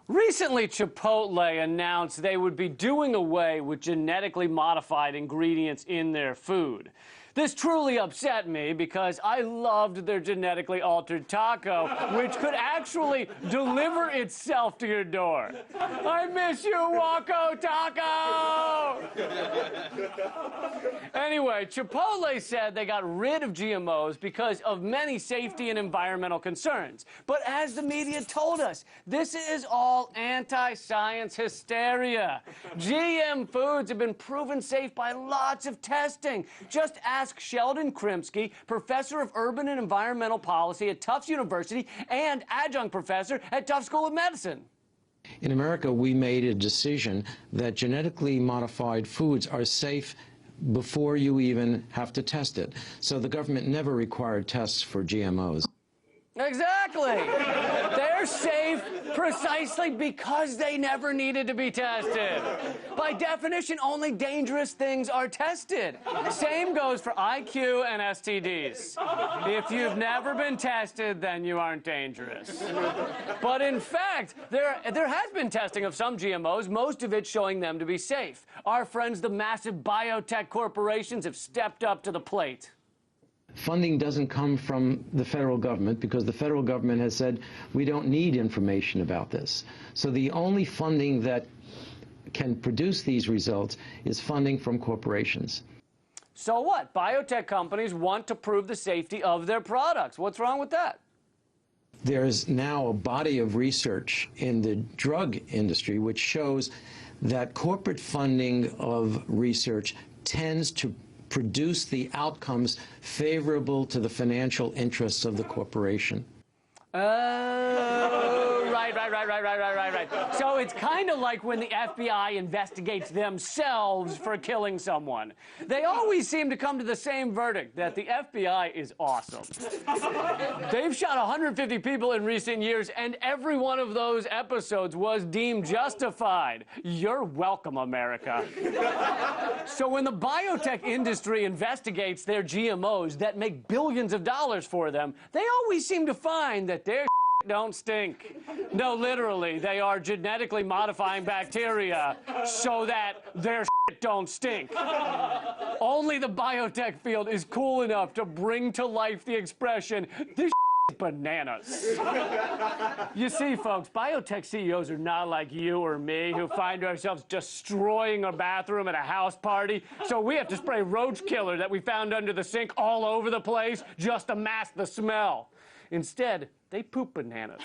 Recently, Chipotle announced they would be doing away with genetically modified ingredients in their food. This truly upset me because I loved their genetically altered taco, which could actually deliver itself to your door. I miss you, Waco Taco! Anyway, Chipotle said they got rid of GMOs because of many safety and environmental concerns. But as the media told us, this is all anti-science hysteria. GM foods have been proven safe by lots of testing. Just ask Sheldon Krimsky, professor of urban and environmental policy at Tufts University and adjunct professor at Tufts School of Medicine. In America, we made a decision that genetically modified foods are safe before you even have to test it. So the government never required tests for GMOs. Exactly. They're safe precisely because they never needed to be tested. By definition, only dangerous things are tested. Same goes for IQ and STDs. If you've never been tested, then you aren't dangerous. But in fact, there has been testing of some GMOs, most of it showing them to be safe. Our friends, the massive biotech corporations, have stepped up to the plate. Funding doesn't come from the federal government because the federal government has said we don't need information about this. So the only funding that can produce these results is funding from corporations. So what? Biotech companies want to prove the safety of their products. What's wrong with that? There's now a body of research in the drug industry which shows that corporate funding of research tends to produce the outcomes favorable to the financial interests of the corporation. Oh, right. So it's kind of like when the FBI investigates themselves for killing someone. They always seem to come to the same verdict, that the FBI is awesome. They've shot 150 people in recent years, and every one of those episodes was deemed justified. You're welcome, America. So when the biotech industry investigates their GMOs that make billions of dollars for them, they always seem to find that their don't stink. No, literally, they are genetically modifying bacteria so that their don't stink. Only the biotech field is cool enough to bring to life the expression, this is bananas. You see, folks, biotech CEOs are not like you or me who find ourselves destroying a bathroom at a house party, so we have to spray roach killer that we found under the sink all over the place just to mask the smell. Instead, they poop bananas.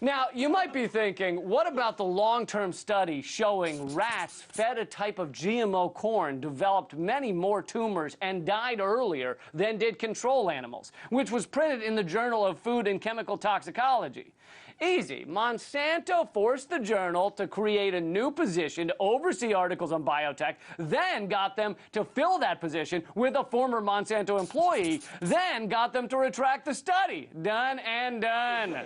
Now, you might be thinking, what about the long-term study showing rats fed a type of GMO corn developed many more tumors and died earlier than did control animals, which was printed in the Journal of Food and Chemical Toxicology? Easy. Monsanto forced the journal to create a new position to oversee articles on biotech, then got them to fill that position with a former Monsanto employee, then got them to retract the study. Done and done.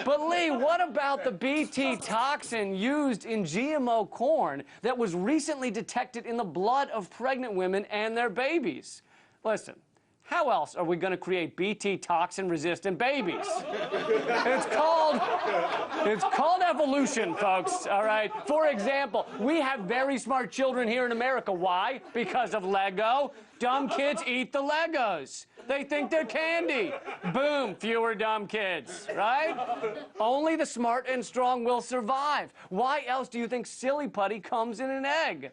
But Lee, what about the Bt toxin used in GMO corn that was recently detected in the blood of pregnant women and their babies? Listen. How else are we going to create Bt toxin-resistant babies? It's called evolution, folks, all right? For example, we have very smart children here in America. Why? Because of Lego. Dumb kids eat the Legos. They think they're candy. Boom, fewer dumb kids, right? Only the smart and strong will survive. Why else do you think silly putty comes in an egg?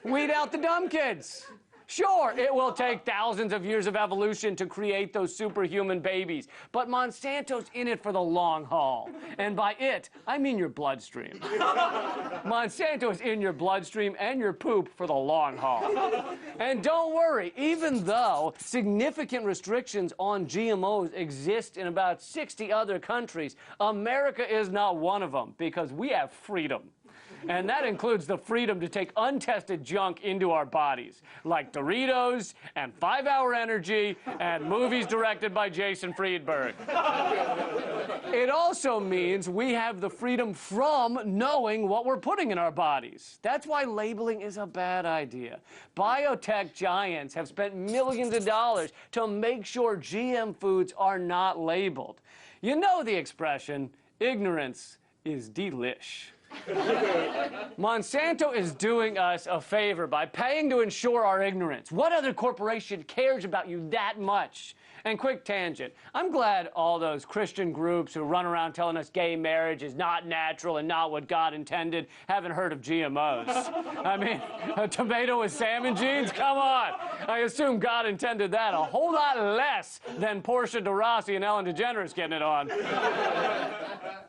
Weed out the dumb kids. Sure, it will take thousands of years of evolution to create those superhuman babies, but Monsanto's in it for the long haul. And by it, I mean your bloodstream. Monsanto is in your bloodstream and your poop for the long haul. And don't worry, even though significant restrictions on GMOs exist in about 60 other countries, America is not one of them because we have freedom. And that includes the freedom to take untested junk into our bodies, like Doritos and 5 Hour Energy and movies directed by Jason Friedberg. It also means we have the freedom from knowing what we're putting in our bodies. That's why labeling is a bad idea. Biotech giants have spent millions of dollars to make sure GM foods are not labeled. You know the expression, Ignorance is delish. Monsanto is doing us a favor by paying to ensure our ignorance. What other corporation cares about you that much? And quick tangent, I'm glad all those Christian groups who run around telling us gay marriage is not natural and not what God intended haven't heard of GMOs. I mean, a tomato with salmon genes? Come on. I assume God intended that a whole lot less than Portia de Rossi and Ellen DeGeneres getting it on.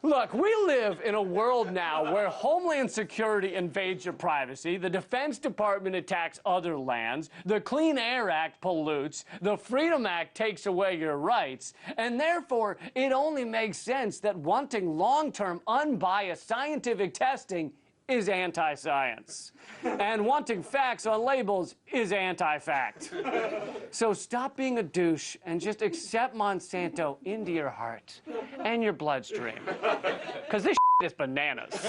Look, we live in a world now where Homeland Security invades your privacy, the Defense Department attacks other lands, the Clean Air Act pollutes, the Freedom Act takes away your rights, and therefore it only makes sense that wanting long-term, unbiased scientific testing is anti-science. And wanting facts on labels is anti-fact. So stop being a douche and just accept Monsanto into your heart and your bloodstream. Because this is bananas.